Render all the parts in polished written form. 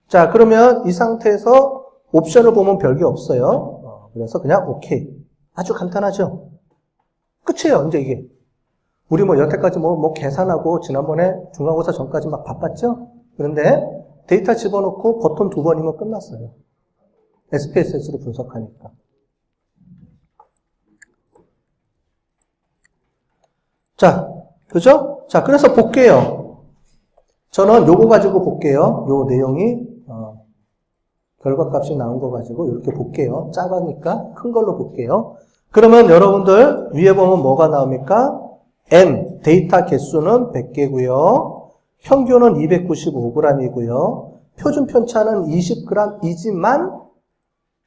자, 그러면 이 상태에서 옵션을 보면 별게 없어요. 그래서 그냥 오케이. 아주 간단하죠? 끝이에요, 이제 이게. 우리 여태까지 계산하고 지난번에 중간고사 전까지 막 바빴죠? 그런데 데이터 집어넣고 버튼 2번이면 끝났어요. SPSS로 분석하니까. 자, 그죠? 자, 그래서 볼게요. 저는 요거 가지고 볼게요. 요 내용이, 결과값이 나온 거 가지고 이렇게 볼게요. 작으니까 큰 걸로 볼게요. 그러면 여러분들 위에 보면 뭐가 나옵니까? M, 데이터 개수는 100개고요. 평균은 295g이고요. 표준 편차는 20g이지만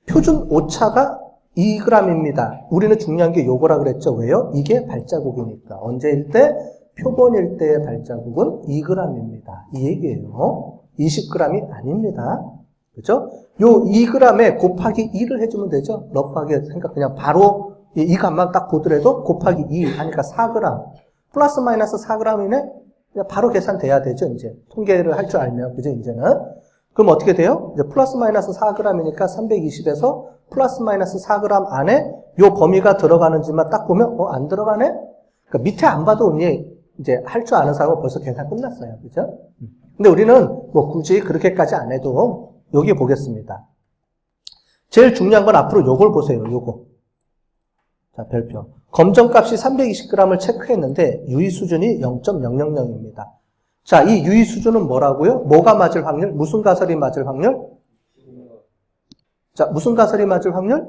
표준 오차가 2g입니다. 우리는 중요한 게 요거라 그랬죠. 왜요? 이게 발자국이니까. 언제일 때? 표본일 때의 발자국은 2g입니다. 이 얘기예요. 20g이 아닙니다. 그죠? 요 2g에 곱하기 2를 해주면 되죠? 러프하게 그냥 바로 이 값만 딱 보더라도 곱하기 2 하니까 4g. 플러스 마이너스 4g이네? 그냥 바로 계산돼야 되죠, 이제. 통계를 할 줄 알면. 그죠, 이제는. 그럼 어떻게 돼요? 이제 플러스 마이너스 4g이니까 320에서 플러스 마이너스 4g 안에 요 범위가 들어가는지만 딱 보면, 안 들어가네? 그러니까 밑에 안 봐도 이제 할 줄 아는 사람은 벌써 계산 끝났어요. 그죠? 근데 우리는 굳이 그렇게까지 안 해도 여기 보겠습니다. 제일 중요한 건 앞으로 요걸 보세요, 요거. 자, 별표. 검정값이 320g을 체크했는데 유의 수준이 0.000입니다. 자, 이 유의 수준은 뭐라고요? 뭐가 맞을 확률? 무슨 가설이 맞을 확률? 자, 무슨 가설이 맞을 확률?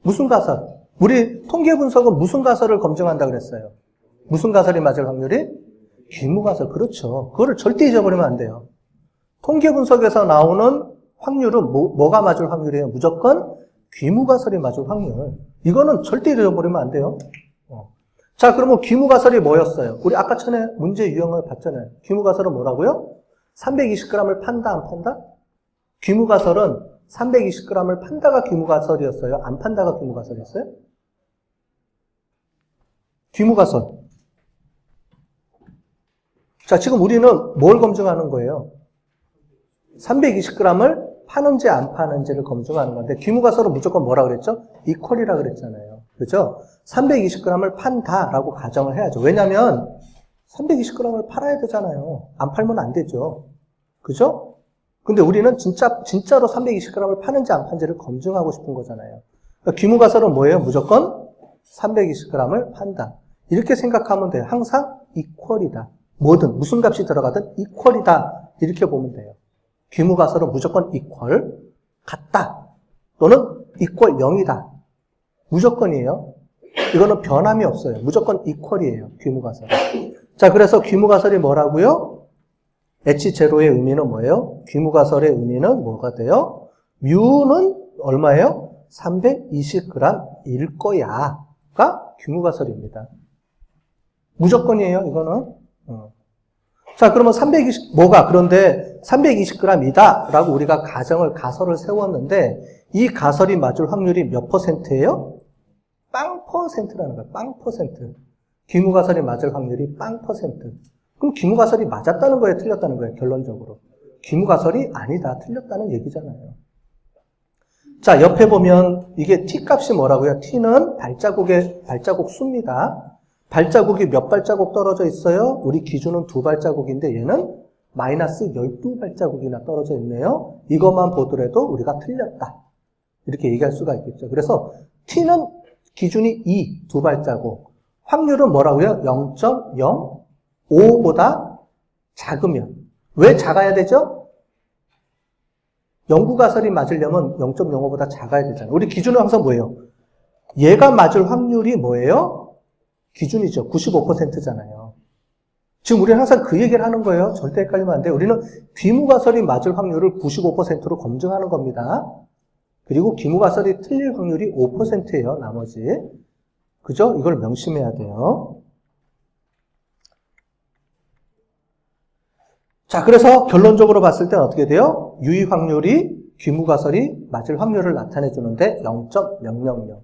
무슨 가설? 우리 통계 분석은 무슨 가설을 검증한다 그랬어요? 무슨 가설이 맞을 확률이? 귀무가설. 그렇죠. 그거를 절대 잊어버리면 안 돼요. 통계 분석에서 나오는 확률은 뭐가 맞을 확률이에요? 무조건 귀무가설이 맞을 확률. 이거는 절대 잊어버리면 안 돼요. 자, 그러면 귀무가설이 뭐였어요? 우리 아까 전에 문제 유형을 봤잖아요. 귀무가설은 뭐라고요? 320g을 판다, 안 판다? 귀무가설은 320g을 판다가 귀무가설이었어요? 안 판다가 귀무가설이었어요? 귀무가설. 자, 지금 우리는 뭘 검증하는 거예요? 320g을 파는지 안 파는지를 검증하는 건데, 귀무가설은 무조건 뭐라 그랬죠? 이퀄이라 그랬잖아요. 그죠? 320g을 판다라고 가정을 해야죠. 왜냐면 320g을 팔아야 되잖아요. 안 팔면 안 되죠. 그죠? 근데 우리는 진짜로 320g을 파는지 안 파는지를 검증하고 싶은 거잖아요. 그러니까 귀무가설은 뭐예요? 무조건 320g을 판다. 이렇게 생각하면 돼요. 항상 이퀄이다. 뭐든 무슨 값이 들어가든 이퀄이다. 이렇게 보면 돼요. 귀무가설은 무조건 이퀄, 같다. 또는 이퀄 0이다. 무조건이에요. 이거는 변함이 없어요. 무조건 이퀄이에요. 귀무가설. 자, 그래서 귀무가설이 뭐라고요? H0의 의미는 뭐예요? 귀무가설의 의미는 뭐가 돼요? 뮤는 얼마예요? 320g일 거야가 귀무가설입니다. 무조건이에요, 이거는. 자, 그러면 그런데 320g이다 라고 우리가 가설을 세웠는데, 이 가설이 맞을 확률이 몇 %예요? 빵 %라는 거예요. 빵 %. 귀무가설이 맞을 확률이 빵 %. 그럼 귀무가설이 맞았다는 거예요? 틀렸다는 거예요? 결론적으로. 귀무가설이 아니다. 틀렸다는 얘기잖아요. 자, 옆에 보면 이게 T값이 뭐라고요? T는 발자국 수입니다. 발자국이 몇 발자국 떨어져 있어요? 우리 기준은 2발자국인데 얘는 마이너스 12발자국이나 떨어져 있네요. 이것만 보더라도 우리가 틀렸다. 이렇게 얘기할 수가 있겠죠. 그래서 T는 기준이 2발자국. 확률은 뭐라고요? 0.05보다 작으면. 왜 작아야 되죠? 영구가설이 맞으려면 0.05보다 작아야 되잖아요. 우리 기준은 항상 뭐예요? 얘가 맞을 확률이 뭐예요? 기준이죠. 95%잖아요. 지금 우리는 항상 그 얘기를 하는 거예요. 절대 헷갈리면 안 돼요. 우리는 귀무가설이 맞을 확률을 95%로 검증하는 겁니다. 그리고 귀무가설이 틀릴 확률이 5%예요. 나머지. 그죠? 이걸 명심해야 돼요. 자, 그래서 결론적으로 봤을 때 어떻게 돼요? 유의 확률이 귀무가설이 맞을 확률을 나타내 주는데 0.000.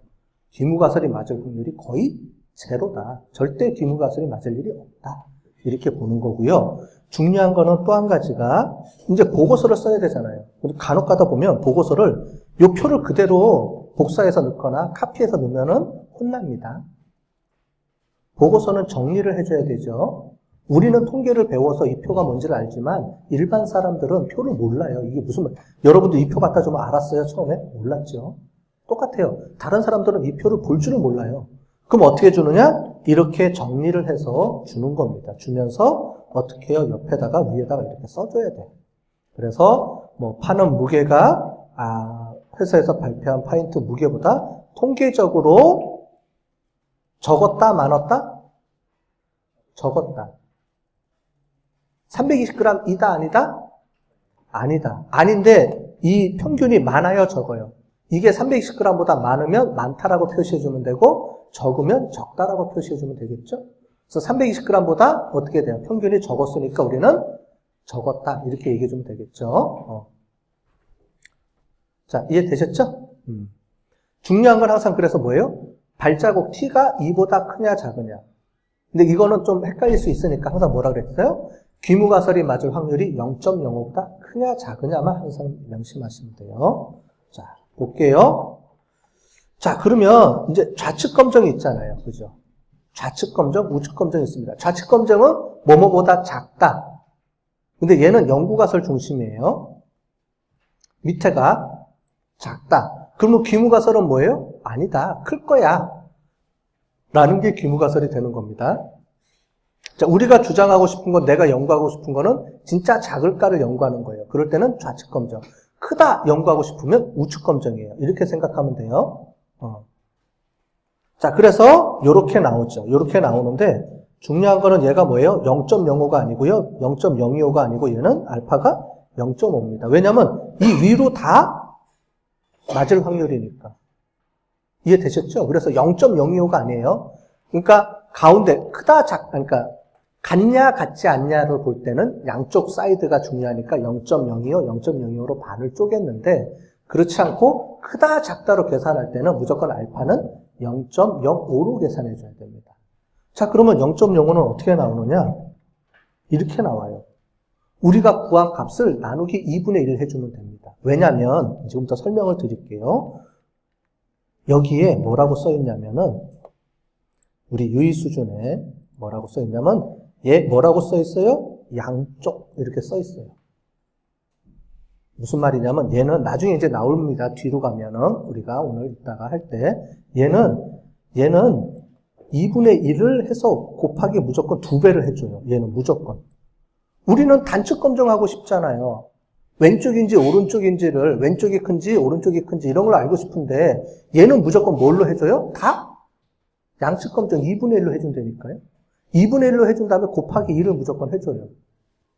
귀무가설이 맞을 확률이 거의 제로다. 절대 귀무가설이 맞을 일이 없다. 이렇게 보는 거고요. 중요한 거는 또 한 가지가 이제 보고서를 써야 되잖아요. 간혹 가다 보면 보고서를 요 표를 그대로 복사해서 넣거나 카피해서 넣으면은 혼납니다. 보고서는 정리를 해줘야 되죠. 우리는 통계를 배워서 이 표가 뭔지를 알지만 일반 사람들은 표를 몰라요. 이게 무슨 말? 여러분도 이 표 갖다 주면 알았어요? 처음에? 몰랐죠. 똑같아요. 다른 사람들은 이 표를 볼 줄을 몰라요. 그럼 어떻게 주느냐? 이렇게 정리를 해서 주는 겁니다. 주면서 어떻게 해요? 옆에다가 위에다가 이렇게 써줘야 돼. 그래서 뭐 파는 무게가 회사에서 발표한 파인트 무게보다 통계적으로 적었다 많았다? 적었다. 320g 이다 아니다? 아니다. 아닌데 이 평균이 많아요 적어요? 이게 320g보다 많으면 많다라고 표시해주면 되고 적으면 적다라고 표시해주면 되겠죠? 그래서 320g보다 어떻게 돼요? 평균이 적었으니까 우리는 적었다 이렇게 얘기해주면 되겠죠? 자, 이해되셨죠? 중요한 건 항상 그래서 뭐예요? 발자국 T가 2보다 크냐 작으냐. 근데 이거는 좀 헷갈릴 수 있으니까 항상 뭐라 그랬어요? 귀무가설이 맞을 확률이 0.05보다 크냐 작으냐만 항상 명심하시면 돼요. 자, 볼게요. 자, 그러면 이제 좌측 검정이 있잖아요. 그죠? 좌측 검정, 우측 검정이 있습니다. 좌측 검정은 뭐뭐보다 작다. 근데 얘는 영구가설 중심이에요. 밑에가 작다. 그러면 귀무가설은 뭐예요? 아니다. 클 거야. 라는 게 귀무가설이 되는 겁니다. 자, 우리가 주장하고 싶은 건, 내가 연구하고 싶은 거는 진짜 작을까를 연구하는 거예요. 그럴 때는 좌측 검정. 크다 연구하고 싶으면 우측 검정이에요. 이렇게 생각하면 돼요. 자, 그래서 요렇게 나오죠. 요렇게 나오는데 중요한 거는 얘가 뭐예요? 0.05가 아니고요. 0.025가 아니고 얘는 알파가 0.5입니다. 왜냐면 이 위로 다 맞을 확률이니까. 이해되셨죠? 그래서 0.025가 아니에요. 그러니까 가운데 크다 그러니까 같냐 같지 않냐를 볼 때는 양쪽 사이드가 중요하니까 0.025, 0.025로 반을 쪼갰는데 그렇지 않고 크다 작다로 계산할 때는 무조건 알파는 0.05로 계산해 줘야 됩니다. 자, 그러면 0.05는 어떻게 나오느냐? 이렇게 나와요. 우리가 구한 값을 나누기 2분의 1을 해주면 됩니다. 왜냐하면 지금부터 설명을 드릴게요. 여기에 뭐라고 써있냐면은 우리 유의 수준에 뭐라고 써있냐면 얘 뭐라고 써있어요? 양쪽 이렇게 써있어요. 무슨 말이냐면 얘는 나중에 이제 나옵니다. 뒤로 가면은 우리가 오늘 이따가 할 때 얘는 2분의 1을 해서 곱하기 무조건 2배를 해줘요. 얘는 무조건. 우리는 단축 검정하고 싶잖아요. 왼쪽인지 오른쪽인지를 왼쪽이 큰지 오른쪽이 큰지 이런 걸 알고 싶은데 얘는 무조건 뭘로 해줘요? 다 양측 검정 2분의 1로 해준다니까요. 2분의 1로 해준 다음에 곱하기 2를 무조건 해줘요.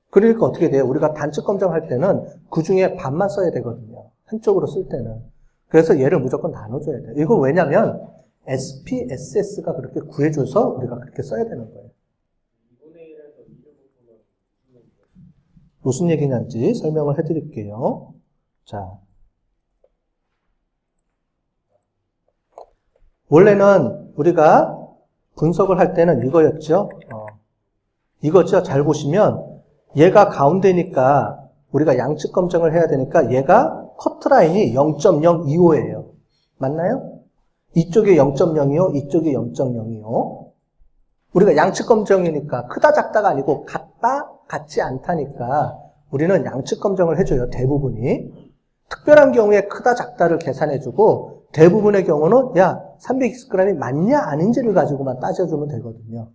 그러니까 어떻게 돼요? 우리가 단축 검정할 때는 그 중에 반만 써야 되거든요. 한쪽으로 쓸 때는. 그래서 얘를 무조건 나눠줘야 돼요. 이거 왜냐면 SPSS가 그렇게 구해줘서 우리가 그렇게 써야 되는 거예요. 무슨 얘기냐는지 설명을 해드릴게요. 자, 원래는 우리가 분석을 할 때는 이거였죠. 이거죠. 잘 보시면 얘가 가운데니까 우리가 양측 검정을 해야 되니까 얘가 커트라인이 0.025예요. 맞나요? 이쪽이 0.025, 이쪽이 0.025. 우리가 양측 검정이니까 크다 작다가 아니고 같다 같지 않다니까 우리는 양측 검정을 해줘요. 대부분이. 특별한 경우에 크다 작다를 계산해주고 대부분의 경우는 야 320g이 맞냐 아닌지를 가지고만 따져주면 되거든요.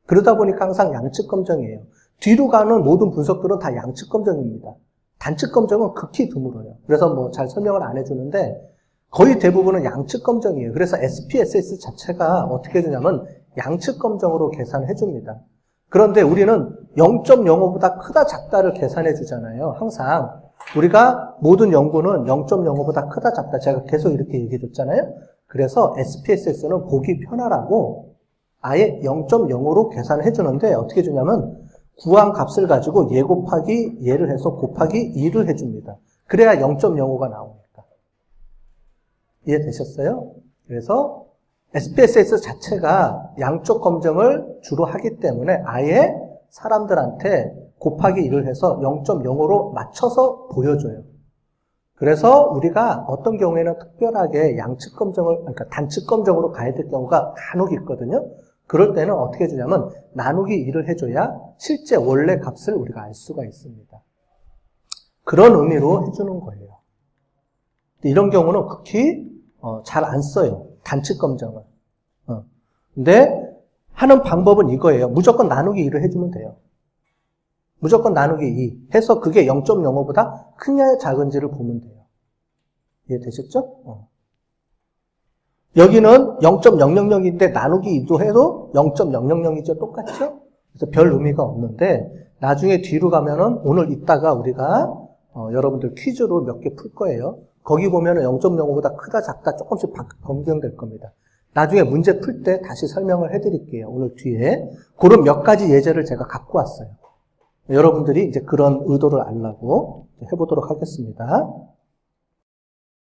그러다 보니까 항상 양측 검정이에요. 뒤로 가는 모든 분석들은 다 양측 검정입니다. 단측 검정은 극히 드물어요. 그래서 뭐 잘 설명을 안 해주는데 거의 대부분은 양측 검정이에요. 그래서 SPSS 자체가 어떻게 되냐면 양측 검정으로 계산해 줍니다. 그런데 우리는 0.05보다 크다 작다를 계산해 주잖아요. 항상 우리가 모든 연구는 0.05보다 크다 작다 제가 계속 이렇게 얘기해 줬잖아요. 그래서 SPSS는 보기 편하라고 아예 0.05로 계산해 주는데 어떻게 주냐면 구한 값을 가지고 얘 곱하기 얘를 해서 곱하기 2를 해줍니다. 그래야 0.05가 나오니까. 이해되셨어요? 그래서 SPSS 자체가 양쪽 검정을 주로 하기 때문에 아예 사람들한테 곱하기 1을 해서 0.05로 맞춰서 보여줘요. 그래서 우리가 어떤 경우에는 특별하게 양측 검정을, 그러니까 단측 검정으로 가야 될 경우가 간혹 있거든요. 그럴 때는 어떻게 해주냐면 나누기 1을 해줘야 실제 원래 값을 우리가 알 수가 있습니다. 그런 의미로 해주는 거예요. 이런 경우는 극히 잘 안 써요. 단측 검정을. 근데 하는 방법은 이거예요. 무조건 나누기 2를 해주면 돼요. 무조건 나누기 2 해서 그게 0.05보다 크냐 작은지를 보면 돼요. 이해되셨죠? 여기는 0.000인데 나누기 2도 해도 0.000이죠. 똑같죠? 그래서 별 의미가 없는데 나중에 뒤로 가면은 오늘 이따가 우리가 여러분들 퀴즈로 몇 개 풀 거예요. 거기 보면은 0.05보다 크다 작다 조금씩 변경될 겁니다. 나중에 문제 풀 때 다시 설명을 해드릴게요. 오늘 뒤에 그런 몇 가지 예제를 제가 갖고 왔어요. 여러분들이 이제 그런 의도를 알라고 해보도록 하겠습니다.